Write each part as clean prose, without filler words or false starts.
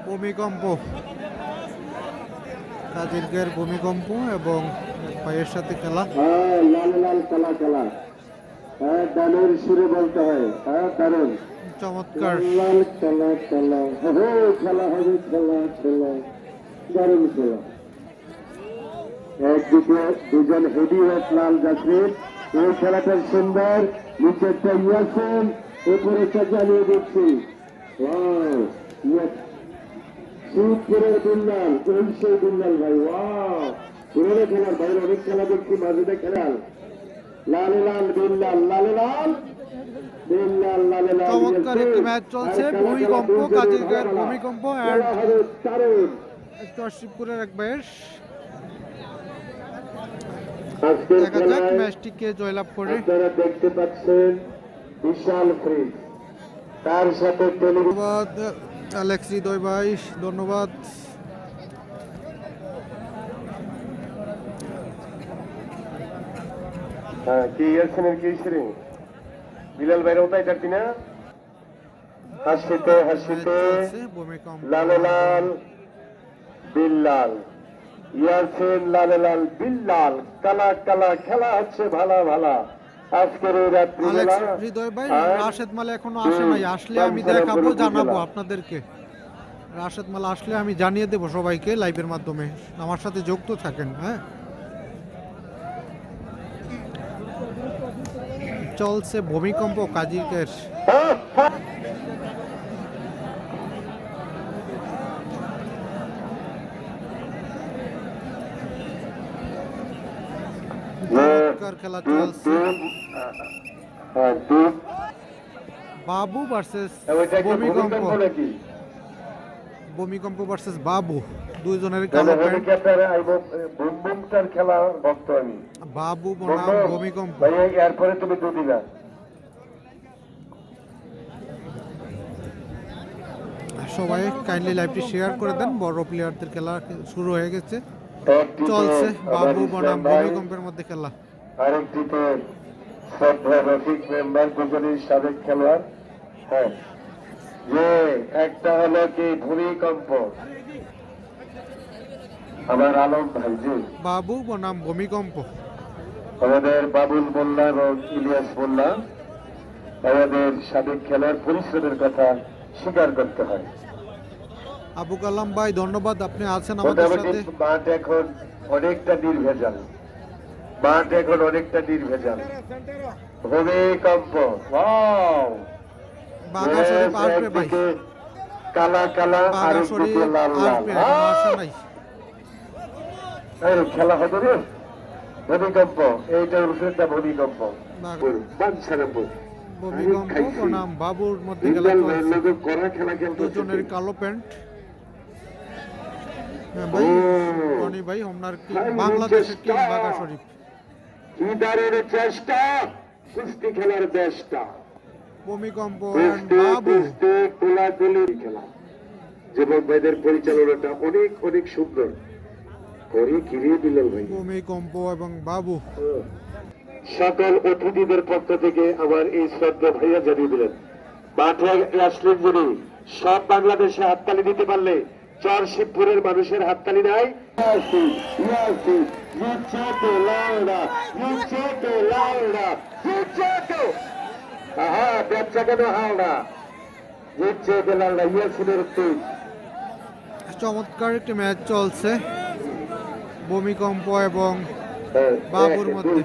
ভূমিকম্প, কাজিরগের ভূমিকম্প এবং ভাইয়ের সাথে খেলা। লাল লাল খেলা খেলা, দানের সুরে বলতে হয়, দারুন চমৎকার লাল খেলা খেলা, খেলা হবে খেলা খেলা, দারুন খেলা। একদিকে দুজন হেভিওয়েট লাল জাসির, এই খেলাটার সুন্দর, নিচেরটা ইয়াসিন, উপরেরটা জ্বালিয়ে দিচ্ছি। শিবপুরের দুন্নাল, এই সেই দুন্নাল ভাই, পুরোনো খেলার বাইরে অনেক খেলা দেখছি, মাঝে খেলাল লাল লাল বিল্লাল, লাল লাল বিল্লাল, লাল লাল। চমৎকার একটি ম্যাচ চলছে, ভূমিকম্প, কাজিরগের ভূমিকম্প একটু শিবপুরের এক ভাইয়ের। দেখা যাক ম্যাচটিকে জয়লাভ করে। আপনারা দেখতে পাচ্ছেন বিশাল ফ্রিজ, তার সাথে ধন্যবাদ অ্যালেক্স হৃদয় ভাই, ধন্যবাদ। কি ইয়াসিনের কি শ্রী বিলাল ভাইরাও তাই যাচ্ছি না, হাসিতে হাসিতে লাল লাল বিল্লাল, ইয়াসিন লাল লাল বিল্লাল, কালা কালা খেলা হচ্ছে ভালা ভালা আজকের এই রাত্রিবেলা। হৃদয় ভাই, রাশেদ মালা এখনো আসে নাই, আসলে আমি দেখাবো, জানাবো আপনাদেরকে। রাশেদ মালা আসলে আমি জানিয়ে দেবো সবাইকে লাইভের মাধ্যমে, আমার সাথে যুক্ত থাকেন। হ্যাঁ, চলছে ভূমিকম্প কাজিরগের। খেলা চলছে, বাবু ভার্সেস ভূমিকম্প, ভূমিকম্প ভার্সেস বাবু, দুইজনের কালো প্যান্ট। খেলা ভক্ত আমি, বাবু বনাম ভূমিকম্প। এরপরে তুমি দুদিনা সবাই কাইন্ডলি লাইভটি শেয়ার করে দেন, বড় প্লেয়ারদের খেলা শুরু হয়ে গেছে, চলছে বাবু বনাম ভূমিকম্পের মধ্যে খেলা। আরেকটিতে শ্রদ্ধা রফিক মেম্বার, দুজনের সাবেক খেলোয়াড়। হ্যাঁ, যে একটা হলো কি ভূমিকম্প, আমার আলম ভাই, জি বাবু বনাম ভূমিকম্প। আমাদের বাবুল মোল্লা এবং ইলিয়াস মোল্লা, আমাদের সাবেক খেলোয়াড়, পরিশ্রমের কথা স্বীকার করতে হয়। আবু কালাম ভাই ধন্যবাদ, আপনি আছেন আমাদের সাথে। মাঠ এখন অনেকটা নির্ভেজাল, মাঠ এখন অনেকটা নির্ভেজাল। ভূমিকম্প, বাঘা শরীফ আসবে ভাই, কালা কালা, আর বাঘা শরীফ লাল লাল। আসবে, এখনো আসে নাই। খেলা হবে রে, ভূমিকম্প, এইটা রুশেদা ভূমিকম্প, ভূমিকম্প বনাম বাবুর মধ্যে খেলা চলছে, দুজনের কালো প্যান্ট। ভাই রনি ভাই, আপনার কি বাংলাদেশের টিম বাঘা শরীফ? ইদারের চেষ্টা, কুস্তি খেলার দেশটা, ভূমিকম্প বাবু, কোলাকুলির খেলা। যুবক ভাইদের পরিচালনাটা অনেক অনেক সুন্দর করে ঘিরিয়ে দিলেন ভাই। ভূমিকম্প এবং বাবু, সকল অতিথিদের পক্ষ থেকে আমার এই শ্রদ্ধা ভাইয়া জানিয়ে দিলেন, মাঠে আসলেন যিনি, সব বাংলাদেশে হাততালি দিতে পারলে চর শিবপুরের মানুষের হাততালি নাই। ব্যবসা কেন হাওড়া, জিতছে লালডা, ইয়াসিনের তেজ। চমৎকার একটি ম্যাচ চলছে ভূমিকম্প এবং বাবুর মধ্যে।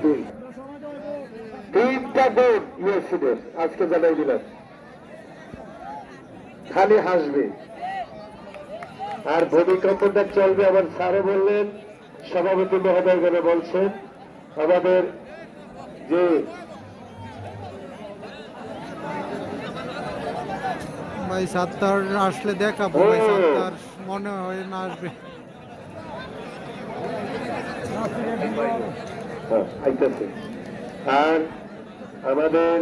তিনটা গোল ইয়াসিনের, আজকে জানাই দিলেন, খালি হাসবে। আর ভূমিকম্পটা চলবে, আমার স্যারে বললেন, সভাপতি মহোদয় করে বলছেন, আমাদের যে ভাই সাত্তার আসলে দেখাবো, ভাই সাত্তার মনে হয় না আসবে। আইতেছে। আর আমাদের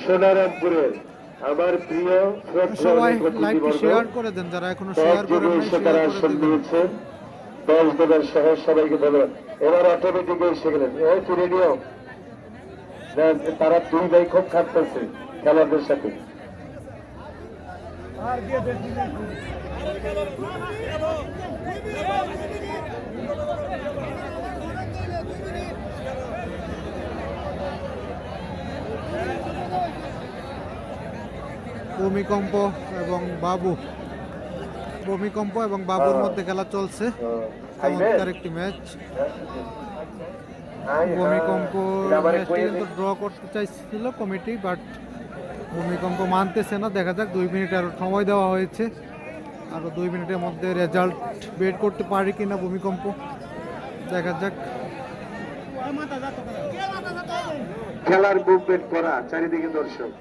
সোনারামপুরের আমার প্রিয় সবাই লাইভটি শেয়ার করে দেন, যারা এখনো শেয়ার করেন নাই শেয়ার করে দিবেন। 10 জনের সহ সবাইকে ধন্যবাদ। এবার অটোমেটিক এসে গেলেন, এই তুলে নিও, তারা দুই ভাই খুব খাটতেছে খেলাদের সাথে। ভূমিকম্প এবং বাবু, ভূমিকম্প এবং বাবুর মধ্যে খেলা চলছে। চমৎকার একটি ম্যাচ। ভূমিকম্প ম্যাচটি কিন্তু ড্র করতে চাইছিল কমিটি, বাট ভূমিকম্প মানতেছে না। দেখা যাক, 2 মিনিট আরো সময় দেওয়া হয়েছে, আরো 2 মিনিটের মধ্যে রেজাল্ট বের করতে পারি কিনা ভূমিকম্প, দেখা যাক। খেলার মুভমেন্ট করা, চারিদিকে দর্শক।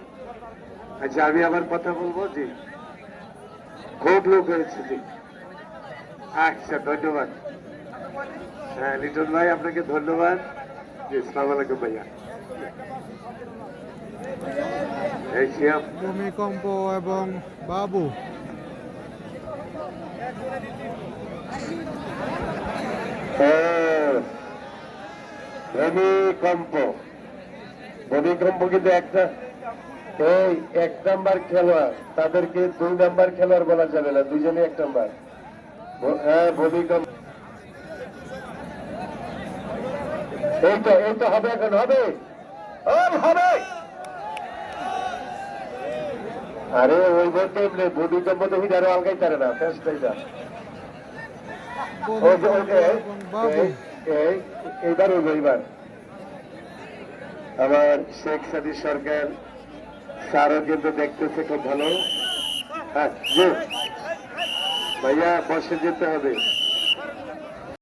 আচ্ছা, আমি আবার কথা বলবো জি, খুব লোক হয়েছে জি। আচ্ছা, ধন্যবাদ। হ্যাঁ লিটন ভাই, আপনাকে ধন্যবাদ জি। আসসালামু আলাইকুম ভাইয়া। এই শিয়াম, ভূমিকম্প এবং বাবু, ভূমিকম্প, ভূমিকম্প কিন্তু একটা, এই 1 নাম্বার খেলোয়াড়, তাদেরকে 2 নাম্বার খেলোয়াড় বলা যাবে না, দুজনে 1 নাম্বার। হ্যাঁ, ভূমিকম্প। এই তো হবে, এখন হবে, হবে। আরে ওই বলতে ভূমিকম্প দেখি আরো আলগাই তারে না, ফেস্টাই না। ভূমিকম্প এবং বাবু। এইবার ওই এইবার আমার শেখ সাদি সরকার স্যারও কিন্তু দেখতেছে খুব ভালো। হ্যাঁ জি ভাইয়া, বসে যেতে হবে।